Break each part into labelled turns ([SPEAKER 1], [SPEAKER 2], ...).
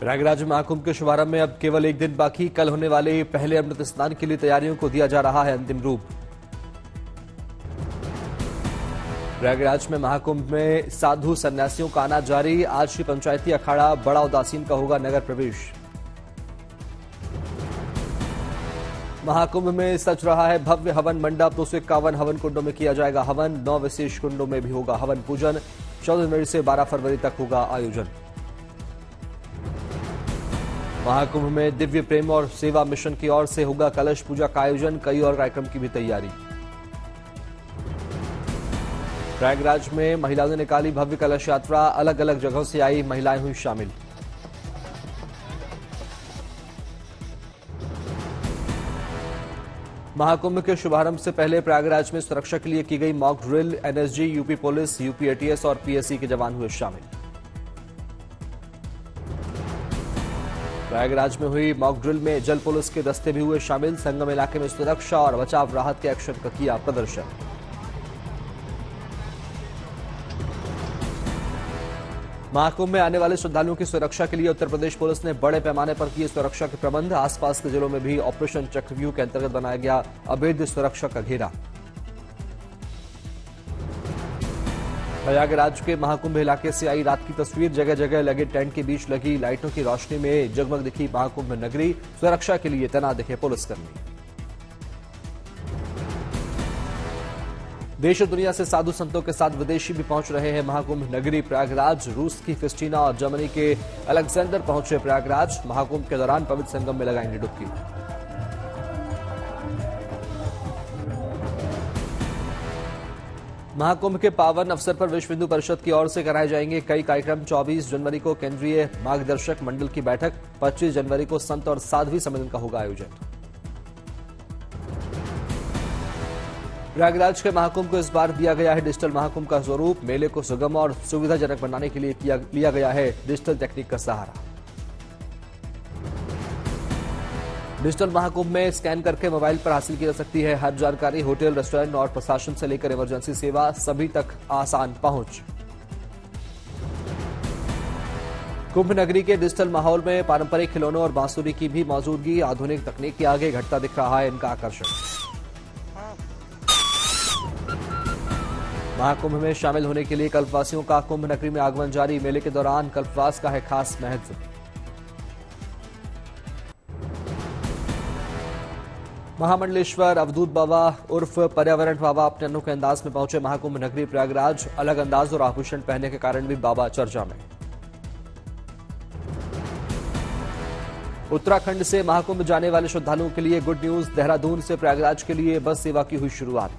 [SPEAKER 1] प्रयागराज महाकुंभ के शुभारंभ में अब केवल एक दिन बाकी। कल होने वाले पहले अमृत स्नान के लिए तैयारियों को दिया जा रहा है अंतिम रूप। प्रयागराज में महाकुंभ में साधु सन्यासियों का आना जारी। आज श्री पंचायती अखाड़ा बड़ा उदासीन का होगा नगर प्रवेश। महाकुंभ में सज रहा है भव्य हवन मंडप। 251 हवन कुंडों में किया जाएगा हवन। 9 विशेष कुंडों में भी होगा हवन पूजन। 14 जनवरी से 12 फरवरी तक होगा आयोजन। महाकुंभ में दिव्य प्रेम और सेवा मिशन की ओर से होगा कलश पूजा का आयोजन। कई और कार्यक्रम की भी तैयारी। प्रयागराज में महिलाओं ने निकाली भव्य कलश यात्रा। अलग अलग जगहों से आई महिलाएं हुई शामिल। महाकुंभ के शुभारंभ से पहले प्रयागराज में सुरक्षा के लिए की गई mock drill. NSG, UP police, UP ATS और पीएससी के जवान हुए शामिल। प्रयागराज में हुई मॉक ड्रिल में जल पुलिस के दस्ते भी हुए शामिल। संगम इलाके में सुरक्षा और बचाव राहत के एक्शन का किया प्रदर्शन। महाकुंभ में आने वाले श्रद्धालुओं की सुरक्षा के लिए उत्तर प्रदेश पुलिस ने बड़े पैमाने पर किए सुरक्षा के प्रबंध। आसपास के जिलों में भी ऑपरेशन चक्रव्यूह के अंतर्गत बनाया गया अभेद्य सुरक्षा का घेरा। प्रयागराज के महाकुंभ इलाके से आई रात की तस्वीर। जगह जगह लगे टेंट के बीच लगी लाइटों की रोशनी में जगमग दिखी महाकुंभ नगरी। सुरक्षा के लिए तैनात दिखे पुलिसकर्मी। देश और दुनिया से साधु संतों के साथ विदेशी भी पहुंच रहे हैं महाकुंभ नगरी प्रयागराज। रूस की क्रिस्टीना और जर्मनी के अलेक्जेंडर पहुंचे प्रयागराज। महाकुंभ के दौरान पवित्र संगम में लगाएंगे डुबकी। महाकुंभ के पावन अवसर पर विश्व हिंदू परिषद की ओर से कराए जाएंगे कई कार्यक्रम। 24 जनवरी को केंद्रीय मार्गदर्शक मंडल की बैठक। 25 जनवरी को संत और साध्वी सम्मेलन का होगा आयोजन। प्रयागराज के महाकुंभ को इस बार दिया गया है डिजिटल महाकुंभ का स्वरूप। मेले को सुगम और सुविधाजनक बनाने के लिए लिया गया है डिजिटल तकनीक का सहारा। डिजिटल महाकुंभ में स्कैन करके मोबाइल पर हासिल की जा सकती है हर जानकारी। होटल, रेस्टोरेंट और प्रशासन से लेकर इमरजेंसी सेवा सभी तक आसान पहुंच। कुंभ नगरी के डिजिटल माहौल में पारंपरिक खिलौनों और बांसुरी की भी मौजूदगी। आधुनिक तकनीक के आगे घटता दिख रहा है इनका आकर्षण। महाकुंभ में शामिल होने के लिए कल्पवासियों का कुंभ नगरी में आगमन जारी। मेले के दौरान कल्पवास का है खास महत्व। महामंडलेश्वर अवधूत बाबा उर्फ पर्यावरण बाबा अपने अनोखे अंदाज में पहुंचे महाकुंभ नगरी प्रयागराज। अलग अंदाज और आभूषण पहनने के कारण भी बाबा चर्चा में। उत्तराखंड से महाकुंभ जाने वाले श्रद्धालुओं के लिए गुड न्यूज। देहरादून से प्रयागराज के लिए बस सेवा की हुई शुरुआत।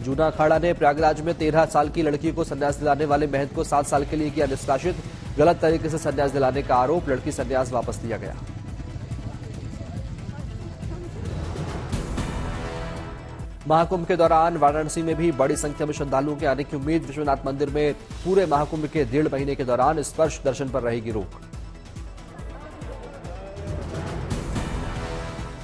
[SPEAKER 1] जूना अखाड़ा ने प्रयागराज में 13 साल की लड़की को संन्यास दिलाने वाले महंत को 7 साल के लिए किया निष्कासित। गलत तरीके से संन्यास दिलाने का आरोप। लड़की संन्यास वापस लिया गया। महाकुंभ के दौरान वाराणसी में भी बड़ी संख्या में श्रद्धालुओं के आने की उम्मीद। विश्वनाथ मंदिर में पूरे महाकुंभ के 1.5 महीने के दौरान स्पर्श दर्शन पर रहेगी रोक।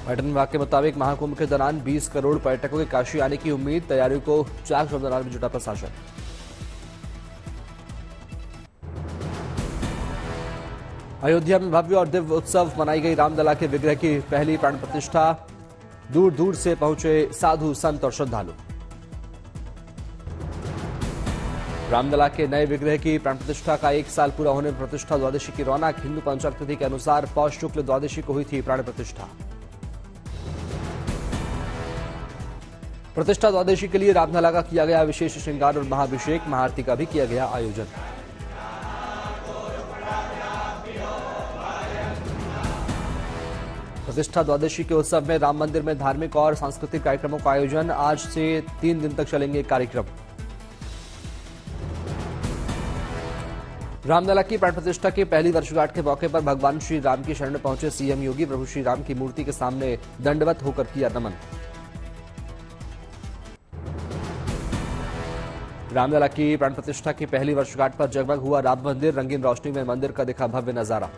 [SPEAKER 1] पर्यटन विभाग के मुताबिक महाकुंभ के दौरान 20 करोड़ पर्यटकों के काशी आने की उम्मीद। तैयारियों को चाक चौबंद में जुटा प्रशासन। अयोध्या में भव्य और दिव्य उत्सव मनाई गई। रामलला के विग्रह की पहली प्राण प्रतिष्ठा। दूर दूर से पहुंचे साधु संत और श्रद्धालु। रामलला के नए विग्रह की प्राण प्रतिष्ठा का 1 साल पूरा होने पर प्रतिष्ठा द्वादशी की रौनक। हिंदू पंचांग तिथि के अनुसार पौष शुक्ल द्वादशी को हुई थी प्राण प्रतिष्ठा। प्रतिष्ठा द्वादशी के लिए रामलला का किया गया विशेष श्रृंगार और महाभिषेक। महाआरती का भी किया गया आयोजन। प्रतिष्ठा द्वादशी के उत्सव में राम मंदिर में धार्मिक और सांस्कृतिक कार्यक्रमों का आयोजन। आज से 3 दिन तक चलेंगे कार्यक्रम। रामलला की प्राण प्रतिष्ठा की पहली वर्षगांठ के मौके पर भगवान श्री राम की शरण में पहुंचे सीएम योगी। प्रभु श्री राम की मूर्ति के सामने दंडवत होकर किया नमन। रामलला की प्राण प्रतिष्ठा की पहली वर्षगांठ पर जगमग हुआ राम मंदिर। रंगीन रोशनी में मंदिर का दिखा भव्य नजारा।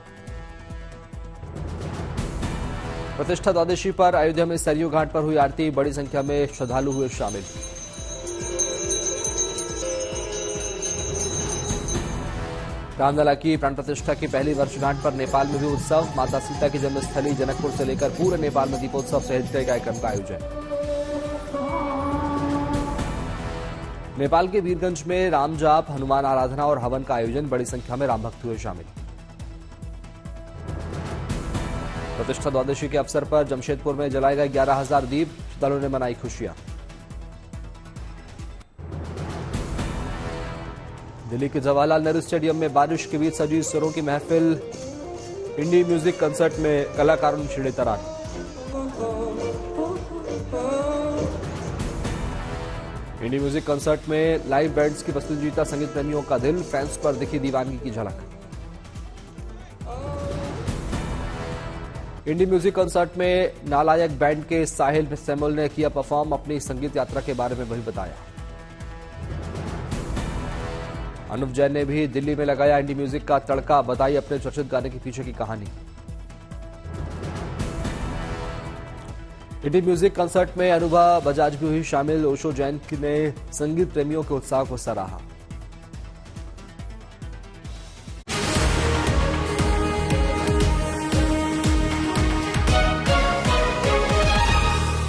[SPEAKER 1] प्रतिष्ठा द्वादशी पर अयोध्या में सरयू घाट पर हुई आरती। बड़ी संख्या में श्रद्धालु हुए शामिल। रामलला की प्राण प्रतिष्ठा की पहली वर्षगांठ पर नेपाल में भी उत्सव। माता सीता की जन्मस्थली जनकपुर से लेकर पूरे नेपाल में दीपोत्सव सहित कई कार्यक्रम का आयोजन। नेपाल के वीरगंज में राम जाप, हनुमान आराधना और हवन का आयोजन। बड़ी संख्या में राम भक्त हुए शामिल। प्रतिष्ठा द्वादशी के अवसर पर जमशेदपुर में जलाए गए 11,000 दीप। श्रद्धालुओं ने मनाई खुशियां। दिल्ली के जवाहरलाल नेहरू स्टेडियम में बारिश के बीच सजी सुरों की महफिल। इंडी म्यूजिक कंसर्ट में कलाकारों ने छिड़े तराने। इंडी म्यूजिक कंसर्ट में लाइव बैंड्स की प्रस्तुति जीता संगीत प्रेमियों का दिल। फैंस पर दिखी दीवानगी की झलक। इंडी म्यूजिक कंसर्ट में नालायक बैंड के साहिल सैमुअल ने किया परफॉर्म। अपनी संगीत यात्रा के बारे में वही बताया। अनुव जैन ने भी दिल्ली में लगाया इंडी म्यूजिक का तड़का। बताई अपने चर्चित गाने के पीछे की कहानी। इंडी म्यूजिक कंसर्ट में अनुभा बजाज भी हुई शामिल। ओशो जैन ने संगीत प्रेमियों के उत्साह को सराहा।